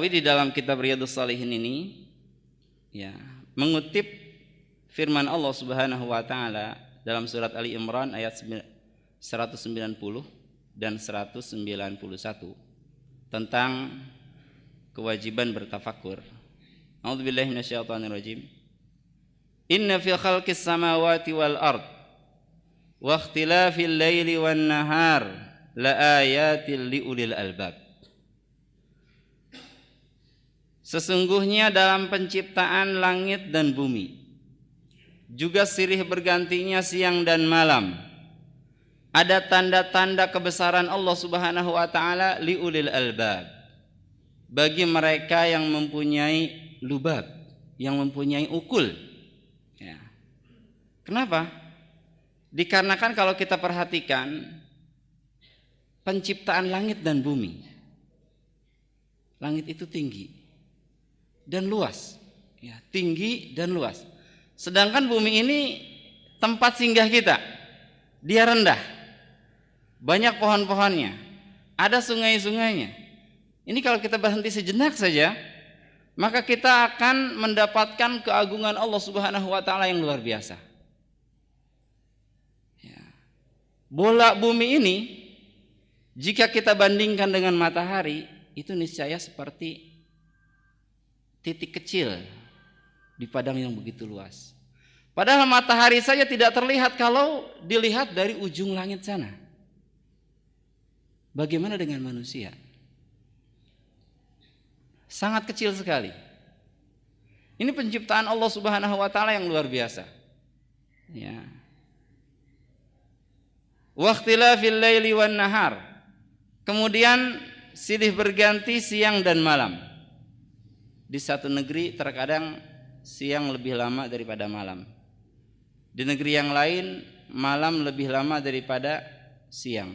An-Nawawi di dalam kitab Riyadhus Shalihin ini ya, mengutip firman Allah Subhanahu wa taala dalam surat Ali Imran ayat 190 dan 191 tentang kewajiban bertafakur. A'udzubillahi minasyaitonirrajim. Inna fi khalqis samawati wal ard wa ikhtilafil laili wan nahar la ayatil liulil albab. Sesungguhnya dalam penciptaan langit dan bumi, juga sirih bergantinya siang dan malam, ada tanda-tanda kebesaran Allah Subhanahu wa taala liulil albab, bagi mereka yang mempunyai lubab, yang mempunyai ukul. Ya. Kenapa? Dikarenakan kalau kita perhatikan penciptaan langit dan bumi, langit itu tinggi dan luas, ya, tinggi dan luas. Sedangkan bumi ini tempat singgah kita, dia rendah, banyak pohon-pohonnya, ada sungai-sungainya. Ini kalau kita berhenti sejenak saja, maka kita akan mendapatkan keagungan Allah Subhanahu wa taala yang luar biasa. Ya. Bola bumi ini jika kita bandingkan dengan matahari, itu niscaya seperti titik kecil di padang yang begitu luas. Padahal matahari saja tidak terlihat kalau dilihat dari ujung langit sana. Bagaimana dengan manusia? Sangat kecil sekali. Ini penciptaan Allah Subhanahu wa taala yang luar biasa. Ya. Wa ikhtilafil laili wan nahar. Kemudian silih berganti siang dan malam. Di satu negeri terkadang siang lebih lama daripada malam. Di negeri yang lain malam lebih lama daripada siang.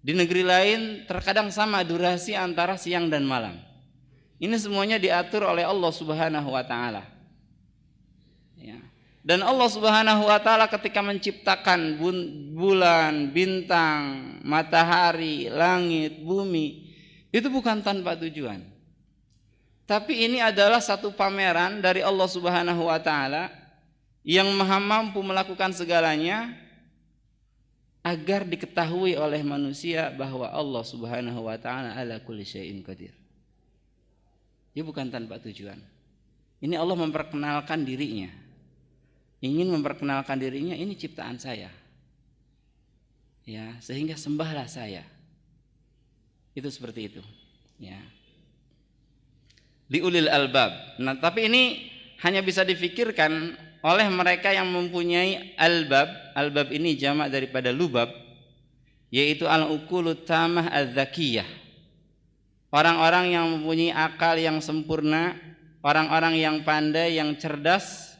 Di negeri lain terkadang sama durasi antara siang dan malam. Ini semuanya diatur oleh Allah Subhanahu wa taala. Ya. Dan Allah Subhanahu wa taala ketika menciptakan bulan, bintang, matahari, langit, bumi, itu bukan tanpa tujuan. Tapi ini adalah satu pameran dari Allah Subhanahu wa taala yang Maha mampu melakukan segalanya agar diketahui oleh manusia bahwa Allah Subhanahu wa taala ala kulli syai'in qadir. Dia bukan tanpa tujuan. Ini Allah memperkenalkan dirinya. Ingin memperkenalkan dirinya, ini ciptaan saya. Ya, sehingga sembahlah saya. Itu seperti itu. Ya. Liulil albab. Nah, tapi ini hanya bisa difikirkan oleh mereka yang mempunyai albab. Albab ini jamak daripada lubab, yaitu al-uqulut tamah az-zakiyah. Orang-orang yang mempunyai akal yang sempurna, orang-orang yang pandai, yang cerdas,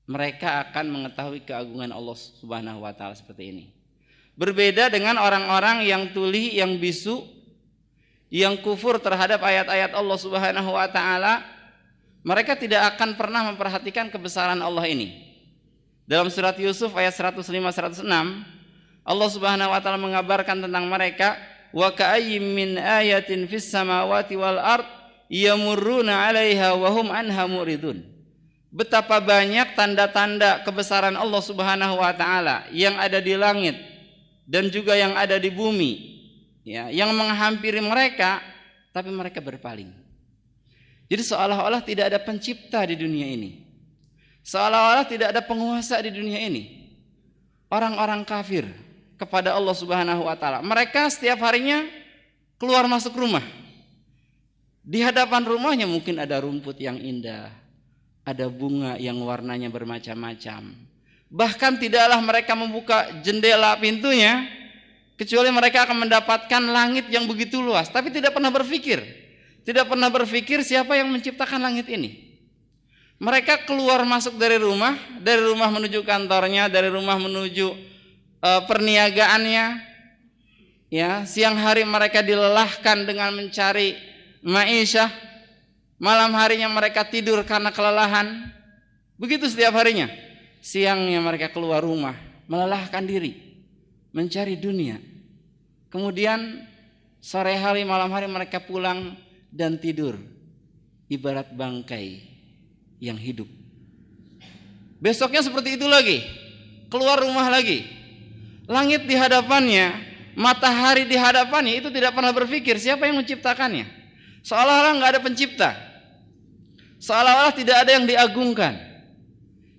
mereka akan mengetahui keagungan Allah Subhanahu wa taala seperti ini. Berbeda dengan orang-orang yang tuli, yang bisu, yang kufur terhadap ayat-ayat Allah Subhanahu wa taala, mereka tidak akan pernah memperhatikan kebesaran Allah ini. Dalam surat Yusuf ayat 105-106, Allah Subhanahu wa taala mengabarkan tentang mereka, wa ka'ayyim min ayatin fis samawati wal ard yamurruna 'alaiha wa hum anha muridun. Betapa banyak tanda-tanda kebesaran Allah Subhanahu wa taala yang ada di langit dan juga yang ada di bumi. Ya, yang menghampiri mereka, tapi mereka berpaling. Jadi seolah-olah tidak ada pencipta di dunia ini, seolah-olah tidak ada penguasa di dunia ini. Orang-orang kafir kepada Allah Subhanahu wa taala, mereka setiap harinya keluar masuk rumah. Di hadapan rumahnya mungkin ada rumput yang indah, ada bunga yang warnanya bermacam-macam. Bahkan tidaklah mereka membuka jendela pintunya kecuali mereka akan mendapatkan langit yang begitu luas, tapi tidak pernah berpikir siapa yang menciptakan langit ini. Mereka keluar masuk dari rumah menuju kantornya, dari rumah menuju perniagaannya. Ya, siang hari mereka dilelahkan dengan mencari ma'isyah, malam harinya mereka tidur karena kelelahan. Begitu setiap harinya. Siangnya mereka keluar rumah, melelahkan diri, mencari dunia. Kemudian sore hari malam hari mereka pulang dan tidur ibarat bangkai yang hidup. Besoknya seperti itu lagi, keluar rumah lagi, langit di hadapannya, matahari di hadapannya, itu tidak pernah berpikir siapa yang menciptakannya. Seolah-olah nggak ada pencipta, seolah-olah tidak ada yang diagungkan.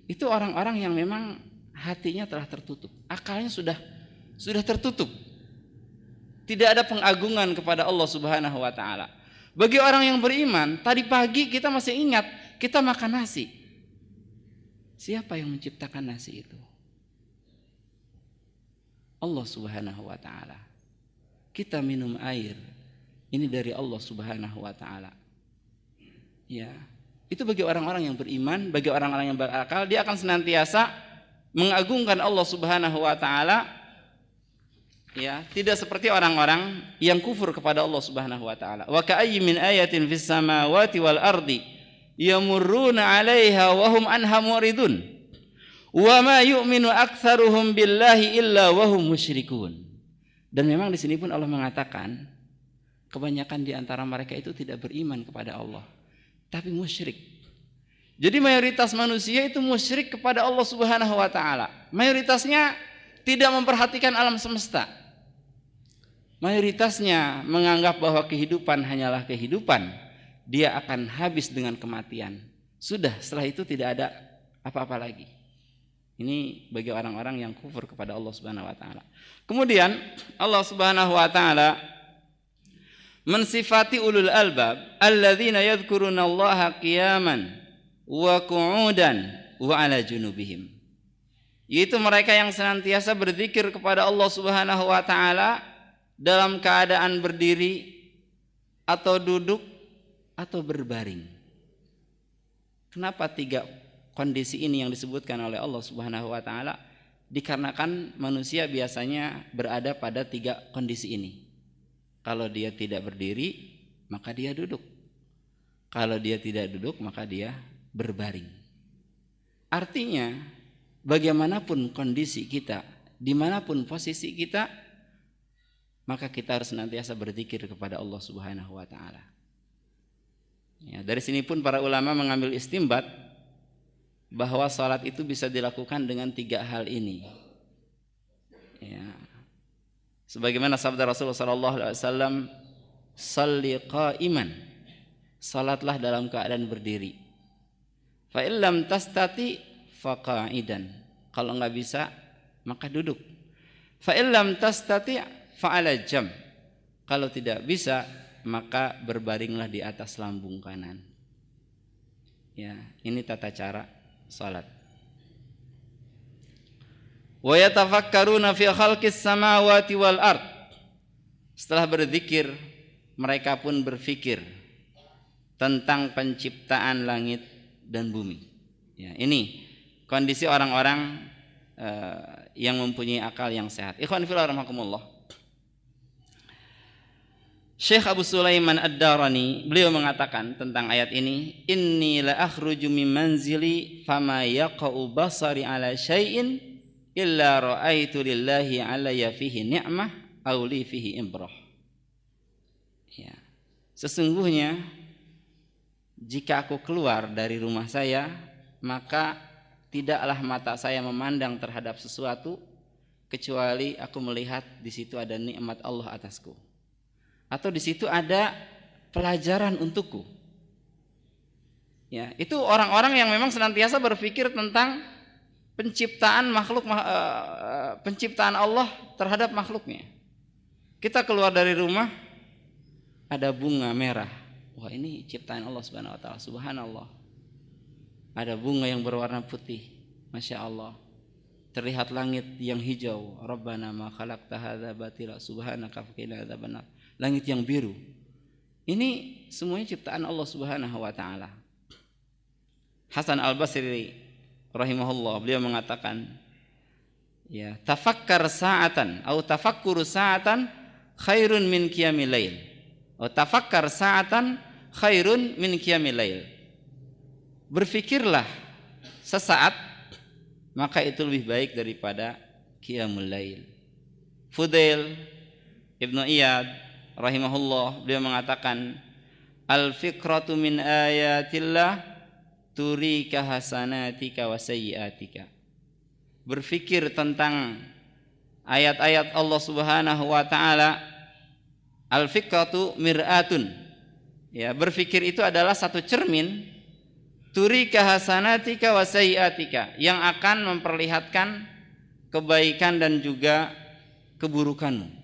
Itu orang-orang yang memang hatinya telah tertutup, akalnya sudah tertutup. Tidak ada pengagungan kepada Allah Subhanahu wa taala. Bagi orang yang beriman, tadi pagi kita masih ingat kita makan nasi. Siapa yang menciptakan nasi itu? Allah Subhanahu wa taala. Kita minum air, ini dari Allah Subhanahu wa taala. Ya, itu bagi orang-orang yang beriman, bagi orang-orang yang berakal, dia akan senantiasa mengagungkan Allah Subhanahu wa taala. Ya, tidak seperti orang-orang yang kufur kepada Allah Subhanahu wa taala. Wa ka'ayyin min ayatin fis samawati wal ardi yamurruna 'alaiha wa hum anha muridun. Wa ma yu'minu aktsaruhum billahi illa wa hum musyrikun. Dan memang di sini pun Allah mengatakan kebanyakan di antara mereka itu tidak beriman kepada Allah, tapi musyrik. Jadi mayoritas manusia itu musyrik kepada Allah Subhanahu wa taala. Mayoritasnya tidak memperhatikan alam semesta. Mayoritasnya menganggap bahwa kehidupan hanyalah kehidupan, dia akan habis dengan kematian. Sudah, setelah itu tidak ada apa-apa lagi. Ini bagi orang-orang yang kufur kepada Allah Subhanahu wa taala. Kemudian Allah Subhanahu wa taala mensifati ulul albab alladzina yadhkurunallaha qiyaman wa qu'udan wa 'ala junubihim. Yaitu mereka yang senantiasa berzikir kepada Allah Subhanahu wa taala dalam keadaan berdiri atau duduk atau berbaring. Kenapa 3 kondisi ini yang disebutkan oleh Allah Subhanahu wa taala? Dikarenakan manusia biasanya berada pada 3 kondisi ini. Kalau dia tidak berdiri, maka dia duduk. Kalau dia tidak duduk, maka dia berbaring. Artinya, bagaimanapun kondisi kita, dimanapun posisi kita, maka kita harus senantiasa berzikir kepada Allah Subhanahu wa taala. Ya, dari sini pun para ulama mengambil istimbat bahwa salat itu bisa dilakukan dengan 3 hal ini. Ya. Sebagaimana sabda Rasulullah sallallahu alaihi wasallam, "Shalli qa'iman." Salatlah dalam keadaan berdiri. Fa illam tastati faqa'idan. Kalau enggak bisa, maka duduk. Fa illam tastati fa'ala jam. Kalau tidak bisa, maka berbaringlah di atas lambung kanan. Ya, ini tata cara salat. Wa yatafakkaruna fi khalqis samawati wal ard. Setelah berzikir, mereka pun berfikir tentang penciptaan langit dan bumi. Ya, ini kondisi orang-orang yang mempunyai akal yang sehat. Ikhwan fillah rahimakumullah. Syekh Abu Sulaiman Ad-Darani beliau mengatakan tentang ayat ini, inni la akhruju min manzili fama yaqa'u basari ala syai'in illa ra'aitu lillahi alayya fihi ni'mah aw li fihi imbrah. Ya. Sesungguhnya jika aku keluar dari rumah saya, maka tidaklah mata saya memandang terhadap sesuatu kecuali aku melihat di situ ada nikmat Allah atasku, atau di situ ada pelajaran untukku. Ya, itu orang-orang yang memang senantiasa berpikir tentang penciptaan makhluk, penciptaan Allah terhadap makhluknya. Kita keluar dari rumah, ada bunga merah. Wah, ini ciptaan Allah Subhanahu wa taala. Subhanallah. Ada bunga yang berwarna putih. Masya Allah. Terlihat langit yang hijau. Rabbana ma khalaqta hadza batila subhanaka faqina adzabannar. Langit yang biru. Ini semuanya ciptaan Allah Subhanahu wa taala. Hasan Al-Basri rahimahullah beliau mengatakan, ya, tafakkar sa'atan atau tafakkuru sa'atan khairun min qiyamil lail. Atau tafakkar sa'atan khairun min qiyamil lail. Berfikirlah sesaat, maka itu lebih baik daripada qiyamul lail. Fudail Ibnu Iyad rahimahullah beliau mengatakan, al-fikratu min ayatillah turika hasanatika wa sayyiatika. Berfikir tentang ayat-ayat Allah Subhanahu wa taala. Al-fikratu mir'atun. Ya, berfikir itu adalah satu cermin turika hasanatika wa sayyiatika yang akan memperlihatkan kebaikan dan juga keburukanmu.